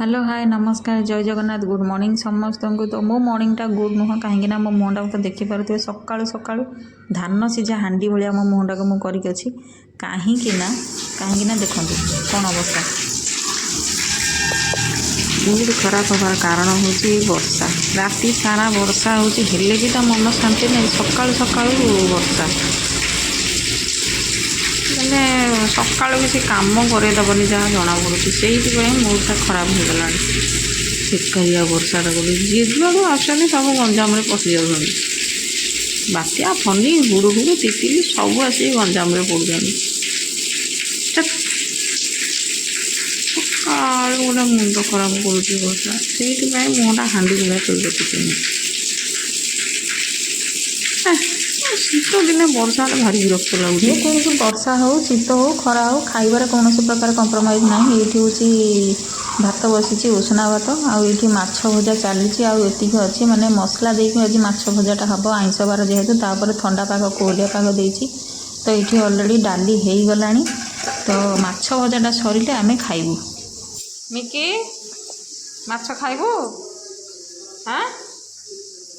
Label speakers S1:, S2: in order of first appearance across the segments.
S1: Hello hi नमस्कार जय Jagannath good morning समस्त को। तो मो मॉर्निंगटा गुड नुह कहीं मो मुहटा तो देखिपे सकाळु सकाळु धान सीझा हांडी भाया मो मुहटा को मुझे अच्छी कहीं देखो कौन अवस्था मूड खराब हबार कारण हूँ वर्षा राति सारा वर्षा होले भी तो मन शांति नहीं सकाळु सकाळु वर्षा मैंने सका किसी कम करदेवनी जहाँ जना पड़ी से मूडटा खराब हो गला बेकारिया वर्षाटा बोली जी जुआड़ू आसुँच सब गंजाम पशि जा बात्या फनी हुड़ुहुड़ु तितली सब आसिक गंजाम पड़ुन सका गोटे मुंड खराब कर वर्षा से मुहटा हांडी भाया चल देखी शीत दिने वर्षा भारी विरक्त लगे कौन वर्षा हो शीत हो खरा हो खाइबार कौन प्रकार कंप्रोमाइज ना ये हूँ भात बसी उषुना भात आईटी माछ भजा चली आतीक अच्छी माने मसला देकी आज माछ भजाटा हम आइंस बार जेहेतु तापर ठंडा पाग कोहलिया पाग देती तो ये अलरेडी डाली हो गला तो माछ भजाटा सरिले आमे खाइबू। मिकी माछ खाइबू हाँ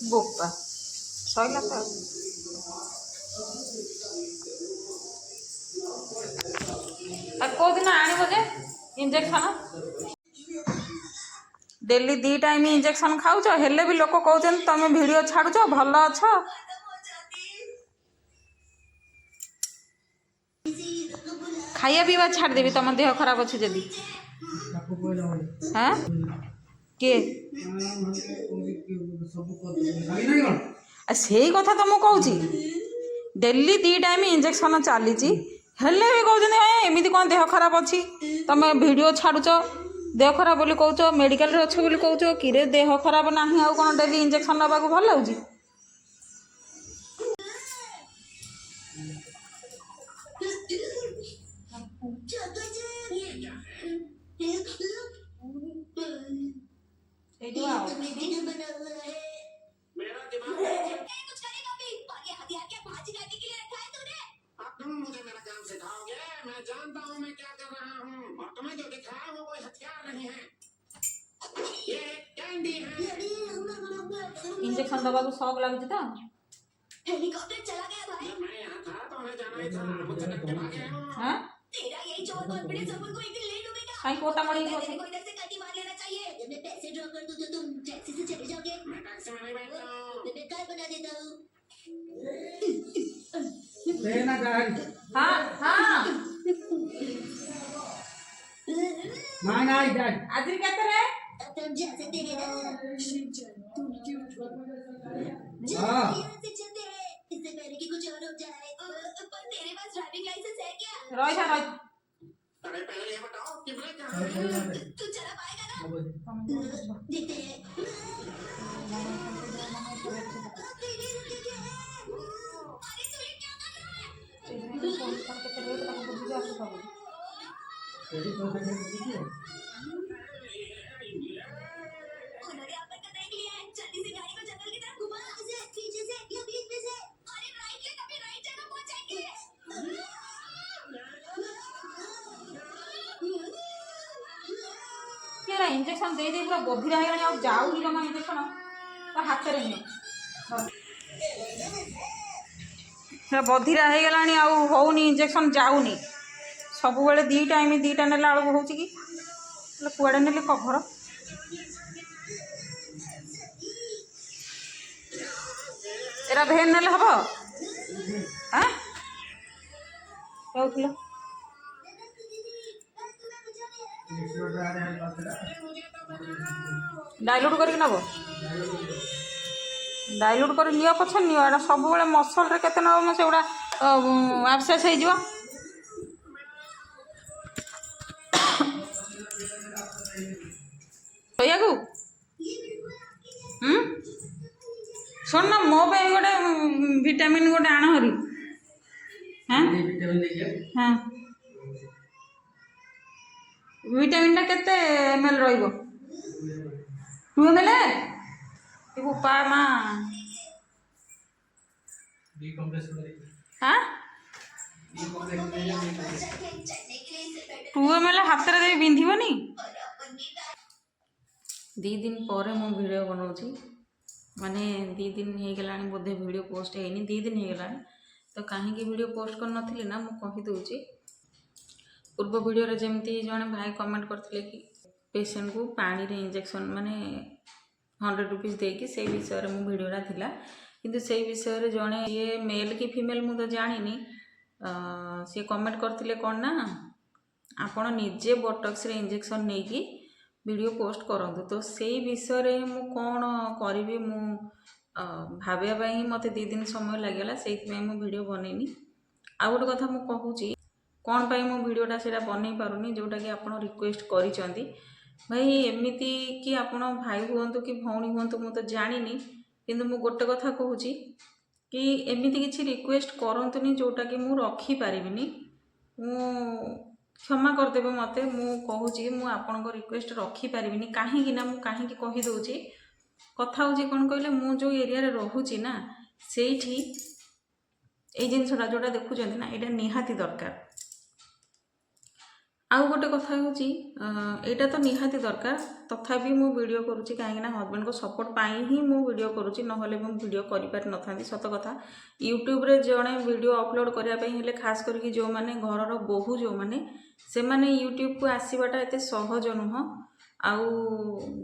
S1: बोपा सैला तो कौ दिन आने इंजेक्शन डेली 2 टाइम इंजेक्शन खाऊच हेले भी लोक कहते तुम वीडियो छाड़ुच भल अच्छ खाया पीवा छाड़देवी तुम देह खराब अच्छे जदि हाँ किए से कथा तुमको कहूँ डेली 2 टाइम इंजेक्शन चली हेले भी कहते एमती कौन देह खराब अच्छी तुम वीडियो छाड़ुच देह खराब बोली कौच मेडिकल रे अच्छे बोली कौच कि देह खराब ना आउ कौन डेली इंजेक्शन नवा को भल लगे
S2: मुझे मेरा काम सिखाओगे? मैं जानता हूँ मैं क्या कर रहा हूँ और तुम्हें जो दिख रहा है वो कोई हथियार नहीं है, ये कैंडी है।
S1: इंजेक्शन दवा को शौक लगी तो
S2: हेलीकॉप्टर चला गया भाई। जब मैं यहाँ था तो हमें जाना ही था, मुझसे धक्के भागे हैं वो।
S1: हाँ
S2: तेरा यही चोर कॉन्फिडेंस अपन को एक दिन ले डूबेगा।
S1: कहीं कोटा मड़ी
S2: को इधर से कटी मार लेना चाहिए। जब मैं पैसे ड्रॉ कर दूं तो तुम टैक्सी से चले जाओगे। मैं टैक्सी में नहीं बैठता हूँ, मैं कार बना देता हूँ।
S3: लेना गाड़ी
S1: हाँ हाँ
S3: नहीं नहीं जाए
S1: आज कहते रहे
S2: तुम जा सकते हैं ना?
S3: हाँ
S2: यहाँ से चलते हैं इससे पहले कि कुछ और हो जाए। पर तेरे पास ड्राइविंग लाइसेंस है क्या?
S1: रोहित
S2: अरे पहले ये बताओ कि ब्रेक कहाँ है? तू चला पाएगा ना? देखते हैं। अरे तू ये क्या कर रहा है? उन्होंने आप का देख लिया है। जल्दी से गाड़ी को जंगल की तरफ घुमा। पीछे से या बीच में से। अरे राइट ले तभी राइट जगह पहुंचेंगे।
S1: क्या इंजेक्शन दे दे पूरा बधिरा है जाऊ ही जमा इंजेक्शन तो हाथ रे नहीं बधिरा हो गला होनी इंजेक्शन जाऊनी सब बेले 2 टाइम 2टा नेला बेलू हूँ कि कुआड़े नेली कभर एरा भेन नेले हम हाँ कहूल डाइल्यूट कर नब डाइल्यूट कर नियो पछे नियो एटा सब बेले मसल रे केते नब से गुड़ा एब्सेस हो जिवो सुन ना मो पे गोटे विटामिन गोटे आण हरी हाँ हाँ विटामिन टा केते एमएल रहिबो 2 एमएल पा माँ हाँ 2 ml हाथ में बिंधबनी दी दिन पर मु वीडियो बनाऊँगी माने 2 दिन हो गलानी बोधे वीडियो पोस्ट है 2 दिन हो गलानी तो कहीं वीडियो पोस्ट कर नथिली ना मु कहि दूची पूर्व वीडियो रे जेमती जने भाई कमेंट करथिले कि पेशेंट को पानी रे इंजेक्शन माने 100 रुपीस देकी से विषय रे मु वीडियोटा थिला किंतु से विषय रे जने ये मेल कि फीमेल मु तो जानिनी से कमेंट करथिले कोन ना आपण निजे बोटॉक्स रे इंजेक्शन नेकी वीडियो पोस्ट करंतु तो से विषय रे मु कोन करिवि मु भाबिया पई मते 2 दिन समय लागला सेति मु वीडियो बनेनी आ गोटे कथा मु कहूची कौन पाई मो वीडियोटा सेटा बनै पारुनी जोटा कि आपण रिक्वेस्ट करिसंती भाई एमिति कि आपण भाई हुअंतु कि भौणी हुअंतु मु तो जानिनी किंतु मु गोटे कथा कहूची कि एमिति किछि रिक्वेस्ट करंतुनी जोटा कि मु रखी पारिबिनी मु क्षमा कर देबे मते मु कहूची मु आपण को रिक्वेस्ट रखी पारिबिनी काहे कि ना मु काहे कि कहि दोची कथा होची कोन कहले मु जो एरिया रे रहूची ना सेठी ए जिनसटा जोटा देखुचंती ना एटा निहाती दरकार आउ गोटे कथा होची एटा तो निहाती दरकार तथापि मु वीडियो करूची काहे ना हस्बैंड को सपोर्ट पाई ही मु वीडियो करूची नहले मु वीडियो करि पार नथांती सत कथा यूट्यूब रे जणे वीडियो अपलोड करिया पई हेले खास करके जो माने घरर बहु जो माने से माने यूट्यूब को आसीबाटा एते सहज नुह आउ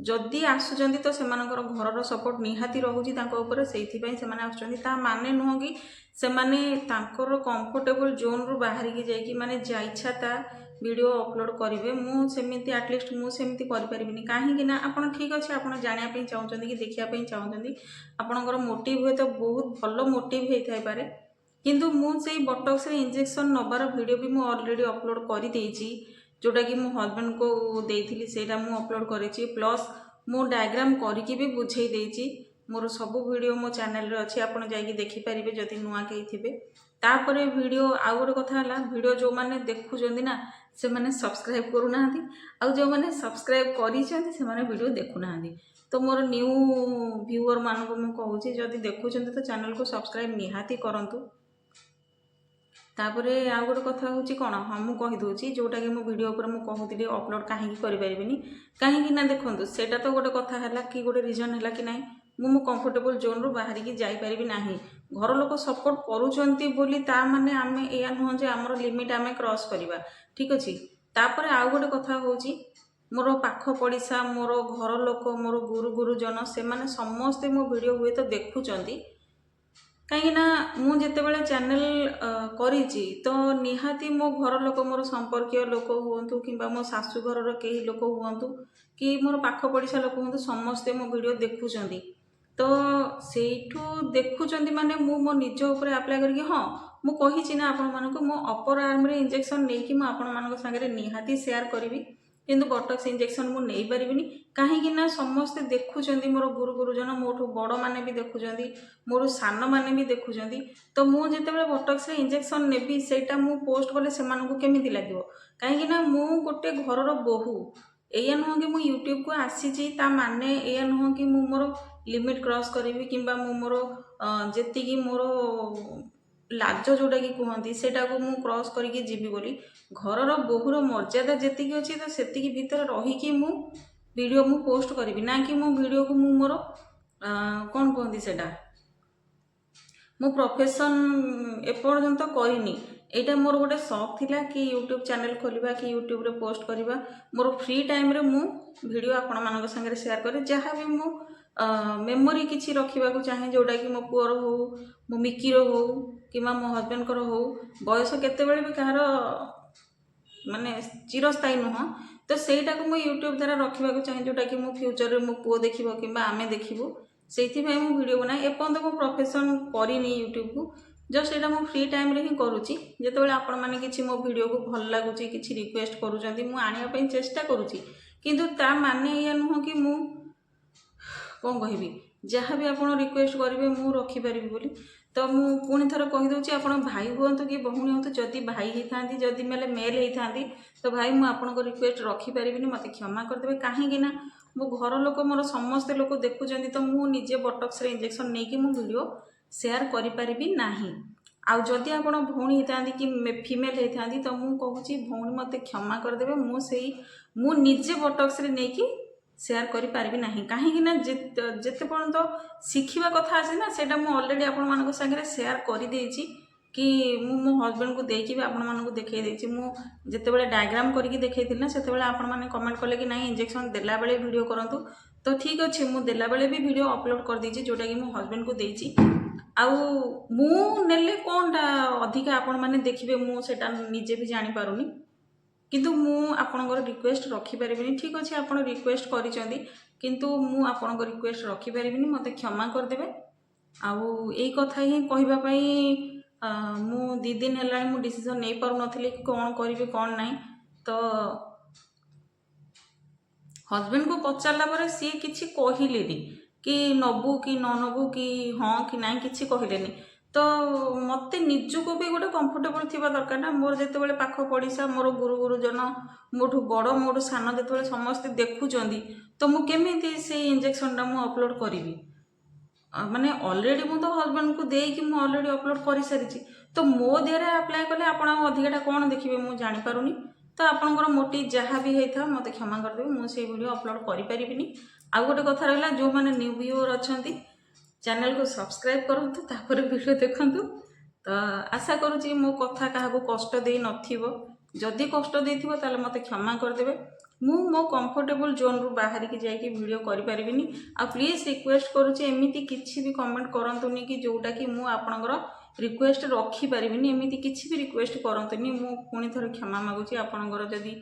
S1: जदि आसुचंती तो सेमानकर घरर सपोर्ट निहाती रहूची तांको ऊपर सेथि पई सेमाने आसुचंती ता माने नुह कि सेमाने तांकर कंफर्टेबल जोन रु बाहरी की जाई कि माने जा इच्छा ता वीडियो अपलोड करेंगे मु सेमिति एटलिस्ट मु सेमिति करि परिबिनी काहे कि ना आपण ठीक अछि आपण जानिया पई चाहउचंदी कि देखिया पई चाहउचंदी आपणकर मोटिव हुए तो बहुत भलो मोटिव हेइ थाइ पारे किंतु मु सेई बोटॉक्स रे इंजेक्शन नबार वीडियो भी मु ऑलरेडी अपलोड करि देइची जोटा कि मु हस्बैंड को देइथिली सेटा मु अपलोड करिची प्लस मु डायग्राम करिकि भी बुझेई देइची मोर सब वीडियो मो चैनल रे अछि आपण जाई कि देखि परिबे जदि नुआ केही थिबे तापरे वीडियो आउ गोटे कथा हला वीडियो जो माने देखुचंदी ना से माने सब्सक्राइब करू नाहंती आउ जो माने सब्सक्राइब करिसंती से माने वीडियो देखु नाहंती तो मोर न्यू व्यूअर मान को मु कहूची जदि देखुचंती तो चैनल को सब्सक्राइब निहाती करंतु तापरे आउ गोटे कथा होची कोन हम मु कहि दोची जोटा कि मो वीडियो ऊपर मु कहूतिली अपलोड काहे कि करि परिबिनी काहे कि ना देखंतु सेटा तो गोटे कथा हला कि गोटे रीजन हला कि नाही मु कंफर्टेबल जोन रु बाहरी की जाई परिबी नाही घर लोक सपोर्ट करूचंती बोली ता माने आमे एया न जे हमर लिमिट आमे क्रॉस करिबा ठीक अछि तापरे आउ गोटे कथा होची मोर पाख पड़िसा मोर घर लोक मोर गुरुजन से माने समस्त मो वीडियो हुए तो देखुचंती कहीं ना मु जेते बेले चैनल करिची तो निहाती मो घर लोक मोर संपर्कीय लोक हुअंतु किंबा मो सासु घरर केही लोक हुअंतु कि मोर पाख पड़िसा लोक हुअंतु समस्त मो वीडियो देखुचंती तो सेठू देखुचंती माने मु मो निज ऊपर अप्लाई करके हाँ मु कहिची ना आपण मानको मो अपर आर्म रे इंजेक्शन नेकी मु आपण मानको संगे निहाती शेयर करिवि किंतु बोटॉक्स इंजेक्शन मु नै परिबिनी काहे कि ना समस्त देखुचंती मोर गुरुजन मोठो बड़ माने भी देखुचंती मोर सान माने भी देखुचंती तो मु जेते बेले बोटॉक्स रे इंजेक्शन नेबी सेटा मु पोस्ट कले सेमानको केमिति लागिवो काहे कि ना मु गोटे घरर बहु एया नुह कि मु यूट्यूब को आसीची ता माने एया नुह कि मु मोर लिमिट क्रॉस करिवि किंबा मु मोर जेति कि मोर लाज जोटा कि कहती सेटा को मु क्रॉस करके जीवी बोली घरर बहुर मर्यादा जेतिकी अच्छी तो सेतिकी भितर रहीकि मु वीडियो मु पोस्ट करी ना कि मो वीडियो को मु मोर कौन कहती सेटा मो प्रोफेशन एपर्यंत करिनी एटा मोर गोटे शौक थिला कि यूट्यूब चैनल खोलिबा कि यूट्यूब रे पोस्ट करिबा मोर फ्री टाइम रे मु वीडियो आपण मानक संगे शेयर करे जहाँ भी मु मेमोरी किछि रखिबा को चाहे जोटा कि मो पुअर हो मो मिकीर हो कि मो हस्बैंड कर हो बयस केते बेले भी कहार माने चिरस्थायी नुह तो सेटा को मो यूट्यूब द्वारा रखिबा को चाहे जोटा कि मो फ्यूचर रे मो पुओ देखिबो किंबा आमे देखिबो सेथि भाई मो वीडियो बनाए एपंत मो प्रोफेशन करिनी यूट्यूब को जस्ट एटा मो फ्री टाइम रे ही करूची जेते बेले आपण माने किछि मो वीडियो को भल लागुची किछि रिक्वेस्ट करूचंती मु आनिया पई चेष्टा करूची किंतु ता माने या नुह कि मु कौन कहबी जहाँ भी आपड़ रिक्वेस्ट करेंगे मु रखिपारि बोली तो मु पुणी थर कहीदे आप भाई हूँ कि भौणी हूँ जदि भाई होता जदि मेले मेल होता तो भाई मुझे आपको रिक्वेस्ट रखिपारि मत क्षमा करदे कहीं मो घर लोक मोर समस्त लोक देखुं तो मुझे बोटॉक्स रे इंजेक्शन नहीं कि वीडियो शेयर करि ना आउ जदि आप भौणी होता कि फीमेल होता तो मुझे कहूँ भौणी मत क्षमा करदे मुझे बोटॉक्स रे नहीं कि ସେୟାର କରିପାରିବି ନାହିଁ କାହିଁକି ନା ଯେତେ ପର୍ଯ୍ୟନ୍ତ ଶିଖିବା କଥା ଅଛି ନା ସେଇଟା ମୁଁ ଅଲରେଡ଼ି ଆପଣମାନଙ୍କ ସାଙ୍ଗରେ ସେୟାର କରିଦେଇଛି କି ମୁଁ ମୋ ହଜବେଣ୍ଡକୁ ଦେଇକି ବି ଆପଣମାନଙ୍କୁ ଦେଖାଇ ଦେଇଛି। ମୁଁ ଯେତେବେଳେ ଡାଇଗ୍ରାମ କରିକି ଦେଖାଇଥିଲି ନା ସେତେବେଳେ ଆପଣମାନେ କମେଣ୍ଟ କଲେ କି ନାହିଁ ଇଞ୍ଜେକ୍ସନ୍ ଦେଲାବେଳେ ଭିଡ଼ିଓ କରନ୍ତୁ। ତ ଠିକ୍ ଅଛି, ମୁଁ ଦେଲାବେଳେ ବି ଭିଡ଼ିଓ ଅପଲୋଡ଼ କରିଦେଇଛି ଯେଉଁଟାକି ମୁଁ ହଜବେଣ୍ଡକୁ ଦେଇଛି। ଆଉ ମୁଁ ନେଲେ କ'ଣଟା ଅଧିକା ଆପଣମାନେ ଦେଖିବେ ମୁଁ ସେଇଟା ନିଜେ ବି ଜାଣିପାରୁନି, କିନ୍ତୁ ମୁଁ ଆପଣଙ୍କର ରିକ୍ୱେଷ୍ଟ ରଖିପାରିବିନି। ଠିକ୍ ଅଛି, ଆପଣ ରିକ୍ୱେଷ୍ଟ କରିଛନ୍ତି କିନ୍ତୁ ମୁଁ ଆପଣଙ୍କ ରିକ୍ୱେଷ୍ଟ ରଖିପାରିବିନି, ମୋତେ କ୍ଷମା କରିଦେବେ। ଆଉ ଏଇ କଥା ହିଁ କହିବା ପାଇଁ ମୁଁ 2 ଦିନ ହେଲାଣି ମୁଁ ଡିସିସନ୍ ନେଇପାରୁନଥିଲି କି କ'ଣ କରିବି କ'ଣ ନାହିଁ। ତ ହଜବେଣ୍ଡକୁ ପଚାରିଲା ପରେ ସିଏ କିଛି କହିଲେନି କି ନେବୁ କି ନ ନେବୁ କି ହଁ କି ନାହିଁ କିଛି କହିଲେନି। ତ ମୋତେ ନିଜକୁ ବି ଗୋଟେ କମ୍ଫର୍ଟେବଲ୍ ଥିବା ଦରକାର ନା। ମୋର ଯେତେବେଳେ ପାଖ ପଡ଼ିଶା, ମୋର ଗୁରୁଜନ, ମୋଠୁ ବଡ଼ ମୋଠୁ ସାନ ଯେତେବେଳେ ସମସ୍ତେ ଦେଖୁଛନ୍ତି ତ ମୁଁ କେମିତି ସେଇ ଇଞ୍ଜେକ୍ସନ୍ଟା ମୁଁ ଅପଲୋଡ଼ କରିବି? ମାନେ ଅଲରେଡ଼ି ମୁଁ ତ ହଜବେଣ୍ଡକୁ ଦେଇକି ମୁଁ ଅଲରେଡ଼ି ଅପଲୋଡ଼ କରିସାରିଛି। ତ ମୋ ଦେହରେ ଆପ୍ଲାଏ କଲେ ଆପଣ ଆଉ ଅଧିକାଟା କ'ଣ ଦେଖିବେ ମୁଁ ଜାଣିପାରୁନି। ତ ଆପଣଙ୍କର ମୋଟିଭ୍ ଯାହା ବି ହେଇଥାଉ ମୋତେ କ୍ଷମା କରିଦେବେ, ମୁଁ ସେଇ ଭିଡ଼ିଓ ଅପଲୋଡ଼ କରିପାରିବିନି। ଆଉ ଗୋଟେ କଥା ରହିଲା, ଯେଉଁମାନେ ନ୍ୟୁ ଭିଉଅର୍ ଅଛନ୍ତି ଚ୍ୟାନେଲକୁ ସବସ୍କ୍ରାଇବ୍ କରନ୍ତୁ, ତାପରେ ଭିଡ଼ିଓ ଦେଖନ୍ତୁ। ତ ଆଶା କରୁଛି ମୋ କଥା କାହାକୁ କଷ୍ଟ ଦେଇ ନଥିବ। ଯଦି କଷ୍ଟ ଦେଇଥିବ ତାହେଲେ ମୋତେ କ୍ଷମା କରିଦେବେ। ମୁଁ ମୋ କମ୍ଫର୍ଟେବଲ୍ ଜୋନ୍ରୁ ବାହାରିକି ଯାଇକି ଭିଡ଼ିଓ କରିପାରିବିନି। ଆଉ ପ୍ଲିଜ୍ ରିକ୍ୱେଷ୍ଟ କରୁଛି ଏମିତି କିଛି ବି କମେଣ୍ଟ କରନ୍ତୁନି କି ଯେଉଁଟାକି ମୁଁ ଆପଣଙ୍କର ରିକ୍ୱେଷ୍ଟ ରଖିପାରିବିନି। ଏମିତି କିଛି ବି ରିକ୍ୱେଷ୍ଟ କରନ୍ତୁନି। ମୁଁ ପୁଣି ଥରେ କ୍ଷମା ମାଗୁଛି ଆପଣଙ୍କର ଯଦି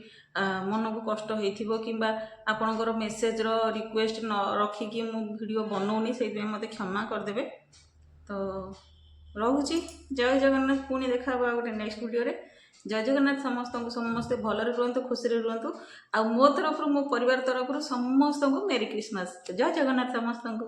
S1: ମନକୁ କଷ୍ଟ ହେଇଥିବ କିମ୍ବା ଆପଣଙ୍କର ମେସେଜର ରିକ୍ୱେଷ୍ଟ ନ ରଖିକି ମୁଁ ଭିଡ଼ିଓ ବନଉନି, ସେଇଥିପାଇଁ ମୋତେ କ୍ଷମା କରିଦେବେ। ତ ରହୁଛି, ଜୟ ଜଗନ୍ନାଥ। ପୁଣି ଦେଖା ହେବ ଆଉ ଗୋଟେ ନେକ୍ସଟ ଭିଡ଼ିଓରେ। ଜୟ ଜଗନ୍ନାଥ ସମସ୍ତଙ୍କୁ। ସମସ୍ତେ ଭଲରେ ରୁହନ୍ତୁ, ଖୁସିରେ ରୁହନ୍ତୁ। ଆଉ ମୋ ତରଫରୁ, ମୋ ପରିବାର ତରଫରୁ ସମସ୍ତଙ୍କୁ ମେରି କ୍ରିସମାସ୍। ଜୟ ଜଗନ୍ନାଥ ସମସ୍ତଙ୍କୁ।